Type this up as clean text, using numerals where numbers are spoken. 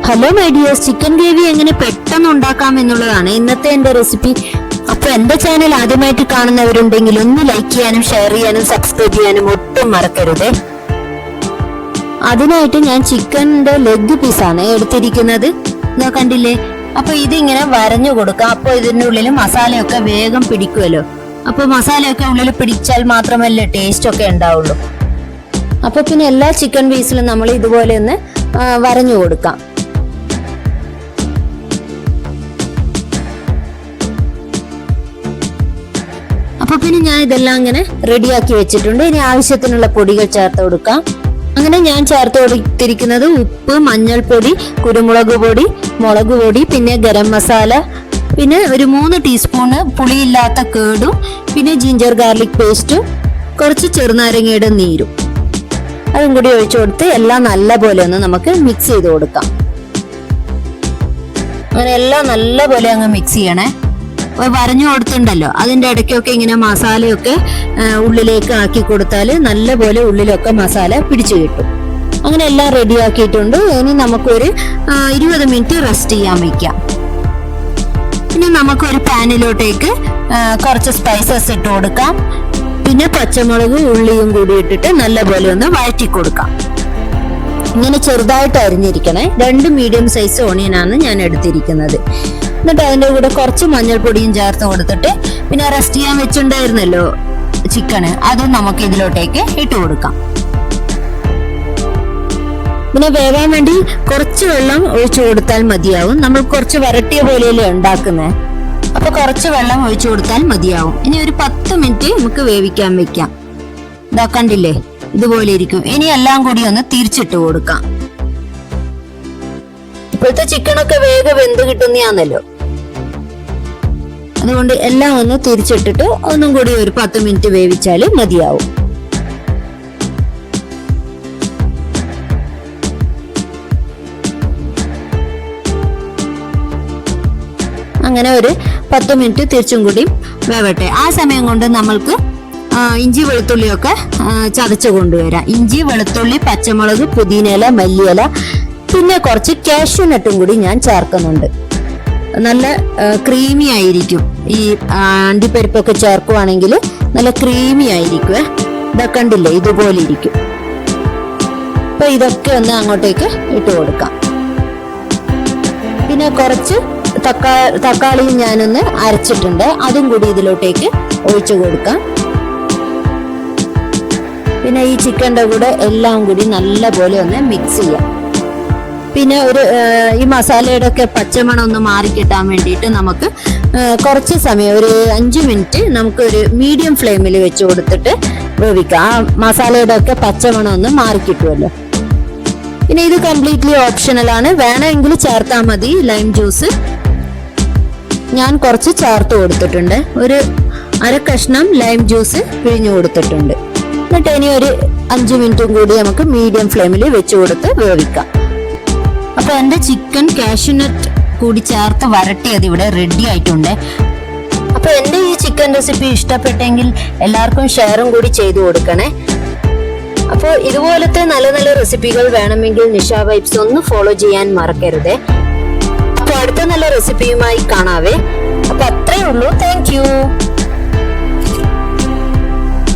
Hello my dears, chicken gravy എങ്ങനെ പെട്ടെന്ന് ഉണ്ടാക്കാം എന്നുള്ളതാണ് ഇന്നത്തെ എന്റെ റെസിപ്പി. അപ്പൊ എന്റെ ചാനൽ ആദ്യമായിട്ട് കാണുന്നവരുണ്ടെങ്കിൽ ഒന്ന് ലൈക്ക് ചെയ്യാനും ഷെയർ ചെയ്യാനും സബ്സ്ക്രൈബ് ചെയ്യാനും ഒട്ടും മറക്കരുത്. അതിനായിട്ട് ഞാൻ ചിക്കന്റെ ലെഗ് പീസാണ് എടുത്തിരിക്കുന്നത്. ഇതാ കണ്ടില്ലേ? അപ്പൊ ഇതിങ്ങനെ വരഞ്ഞു കൊടുക്കാം. അപ്പൊ ഇതിന്റെ ഉള്ളിൽ മസാലയൊക്കെ വേഗം പിടിക്കുമല്ലോ. അപ്പൊ മസാലയൊക്കെ ഉള്ളിൽ പിടിച്ചാൽ മാത്രമല്ലേ ടേസ്റ്റ് ഒക്കെ ഉണ്ടാവുള്ളൂ. അപ്പൊ പിന്നെ എല്ലാ ചിക്കൻ പീസിലും നമ്മൾ ഇതുപോലെ ഒന്ന് വരഞ്ഞു കൊടുക്കാം. അപ്പൊ പിന്നെ ഞാൻ ഇതെല്ലാം ഇങ്ങനെ റെഡിയാക്കി വെച്ചിട്ടുണ്ട്. ഇനി ആവശ്യത്തിനുള്ള പൊടികൾ ചേർത്ത് കൊടുക്കാം. അങ്ങനെ ഞാൻ ചേർത്ത് കൊടുത്തിരിക്കുന്നത് ഉപ്പ്, മഞ്ഞൾപ്പൊടി, കുരുമുളക് പൊടി, മുളക് പൊടി, പിന്നെ ഗരം മസാല, പിന്നെ ഒരു 3 ടീസ്പൂണ് പുളിയില്ലാത്ത കേടും, പിന്നെ ജിഞ്ചർ ഗാർലിക് പേസ്റ്റും, കുറച്ച് ചെറുനാരങ്ങയുടെ നീരും അതും കൂടി ഒഴിച്ചു കൊടുത്ത് എല്ലാം നല്ലപോലെ ഒന്ന് നമുക്ക് മിക്സ് ചെയ്ത് കൊടുക്കാം. അങ്ങനെ എല്ലാം നല്ലപോലെ അങ്ങ് മിക്സ് ചെയ്യണേ. വരഞ്ഞു കൊടുത്തിട്ടുണ്ടല്ലോ, അതിന്റെ ഇടയ്ക്കൊക്കെ ഇങ്ങനെ മസാലയൊക്കെ ഉള്ളിലേക്ക് ആക്കി കൊടുത്താൽ നല്ലപോലെ ഉള്ളിലൊക്കെ മസാല പിടിച്ചു കിട്ടും. അങ്ങനെ എല്ലാം റെഡി ആക്കിയിട്ടുണ്ട്. ഇനി നമുക്കൊരു 20 മിനിറ്റ് റെസ്റ്റ് ചെയ്യാൻ വയ്ക്കാം. ഇനി നമുക്കൊരു പാനിലോട്ടേക്ക് കുറച്ച് സ്പൈസസ് ഇട്ട് കൊടുക്കാം. പിന്നെ പച്ചമുളക്, ഉള്ളിയും കൂടി ഇട്ടിട്ട് നല്ലപോലെ ഒന്ന് വഴറ്റി കൊടുക്കാം. ഇങ്ങനെ ചെറുതായിട്ട് അരിഞ്ഞിരിക്കണേ. 2 മീഡിയം സൈസ് ഓണിയനാണ് ഞാൻ എടുത്തിരിക്കുന്നത്. എന്നിട്ട് അതിന്റെ കൂടെ കുറച്ച് മഞ്ഞൾപ്പൊടിയും ചേർത്ത് കൊടുത്തിട്ട് പിന്നെ റെസ്റ്റ് ചെയ്യാൻ വെച്ചിട്ടുണ്ടായിരുന്നല്ലോ ചിക്കന്, അതും നമുക്ക് ഇതിലോട്ടേക്ക് ഇട്ട് കൊടുക്കാം. പിന്നെ വേവാൻ വേണ്ടി കുറച്ച് വെള്ളം ഒഴിച്ചു കൊടുത്താൽ മതിയാവും. നമ്മൾ കുറച്ച് വരട്ടിയ പോലെയല്ലേ ഉണ്ടാക്കുന്നത്, അപ്പൊ കുറച്ച് വെള്ളം ഒഴിച്ചു കൊടുത്താൽ മതിയാവും. ഇനി ഒരു 10 മിനിറ്റ് നമുക്ക് വേവിക്കാൻ വെക്കാം. ഇതാ കണ്ടില്ലേ, ഇതുപോലെ ഇരിക്കും. ഇനി എല്ലാം കൂടി ഒന്ന് തിരിച്ചിട്ട് കൊടുക്കാം. ഇപ്പോഴത്തെ ചിക്കനൊക്കെ വേഗം വെന്ത് കിട്ടുന്നതാണല്ലോ, അതുകൊണ്ട് എല്ലാം ഒന്ന് തിരിച്ചിട്ടിട്ട് ഒന്നും കൂടി ഒരു 10 മിനിറ്റ് വേവിച്ചാല് മതിയാവും. അങ്ങനെ ഒരു 10 മിനിറ്റ് തിരിച്ചും കൂടി വേവട്ടെ. ആ സമയം കൊണ്ട് നമ്മൾക്ക് ഇഞ്ചി വെളുത്തുള്ളിയൊക്കെ ചതച്ച് കൊണ്ടുവരാം. ഇഞ്ചി, വെളുത്തുള്ളി, പച്ചമുളക്, പുതിനയില, മല്ലിയില, പിന്നെ കുറച്ച് കാഷ്യൂ നട്ടും കൂടി ഞാൻ ചേർക്കുന്നുണ്ട്. നല്ല ക്രീമി ആയിരിക്കും. ഈ അണ്ടിപ്പരിപ്പൊക്കെ ചേർക്കുവാണെങ്കിൽ നല്ല ക്രീമി ആയിരിക്കും. ഇതൊക്കെ കണ്ടില്ലേ, ഇതുപോലെ ഇരിക്കും. അപ്പൊ ഇതൊക്കെ ഒന്ന് അങ്ങോട്ടേക്ക് ഇട്ട് കൊടുക്കാം. പിന്നെ കുറച്ച് തക്കാളിയും ഞാനൊന്ന് അരച്ചിട്ടുണ്ട്, അതും കൂടി ഇതിലോട്ടേക്ക് ഒഴിച്ചു കൊടുക്കാം. പിന്നെ ഈ ചിക്കൻ്റെ കൂടെ എല്ലാം കൂടി നല്ലപോലെ ഒന്ന് മിക്സ് ചെയ്യാം. പിന്നെ ഈ മസാലയുടെ ഒക്കെ പച്ചമണം ഒന്ന് മാറിക്കിട്ടാൻ വേണ്ടിയിട്ട് നമുക്ക് കുറച്ച് സമയം, ഒരു 5 മിനിറ്റ് നമുക്കൊരു മീഡിയം ഫ്ലെയിമിൽ വെച്ച് കൊടുത്തിട്ട് വേവിക്കാം. ആ മസാലയുടെ ഒക്കെ പച്ചമണം ഒന്ന് മാറിക്കിട്ടുമല്ലോ. പിന്നെ ഇത് കംപ്ലീറ്റ്ലി ഓപ്ഷണൽ ആണ്. വേണമെങ്കിൽ ചേർത്താൽ മതി ലൈം ജ്യൂസ്. ഞാൻ കുറച്ച് ചേർത്ത് കൊടുത്തിട്ടുണ്ട്. ഒരു 1/2 കഷ്ണം ലൈം ജ്യൂസ് പിഴിഞ്ഞു കൊടുത്തിട്ടുണ്ട്. എന്നിട്ട് ഇനി ഒരു 5 മിനിറ്റും കൂടി നമുക്ക് മീഡിയം ഫ്ലെയിമിൽ വെച്ച് കൊടുത്ത് വേവിക്കാം. അപ്പൊ എന്റെ ചിക്കൻ കാഷ്യൂനട്ട് കൂടി ചേർത്ത് വരട്ടിയത് ഇവിടെ റെഡി ആയിട്ടുണ്ട്. അപ്പൊ എന്റെ ഈ ചിക്കൻ റെസിപ്പി ഇഷ്ടപ്പെട്ടെങ്കിൽ എല്ലാവർക്കും ഷെയറും കൂടി ചെയ്തു കൊടുക്കണേ. അപ്പോൾ ഇതുപോലത്തെ നല്ല നല്ല റെസിപ്പികൾ വേണമെങ്കിൽ നിഷ വൈബ്സ് ഒന്ന് ഫോളോ ചെയ്യാൻ മറക്കരുത്. അപ്പൊ അടുത്ത നല്ല റെസിപ്പിയുമായി കാണാവേ. അപ്പൊ അത്രേ ഉള്ളൂ. Thank you.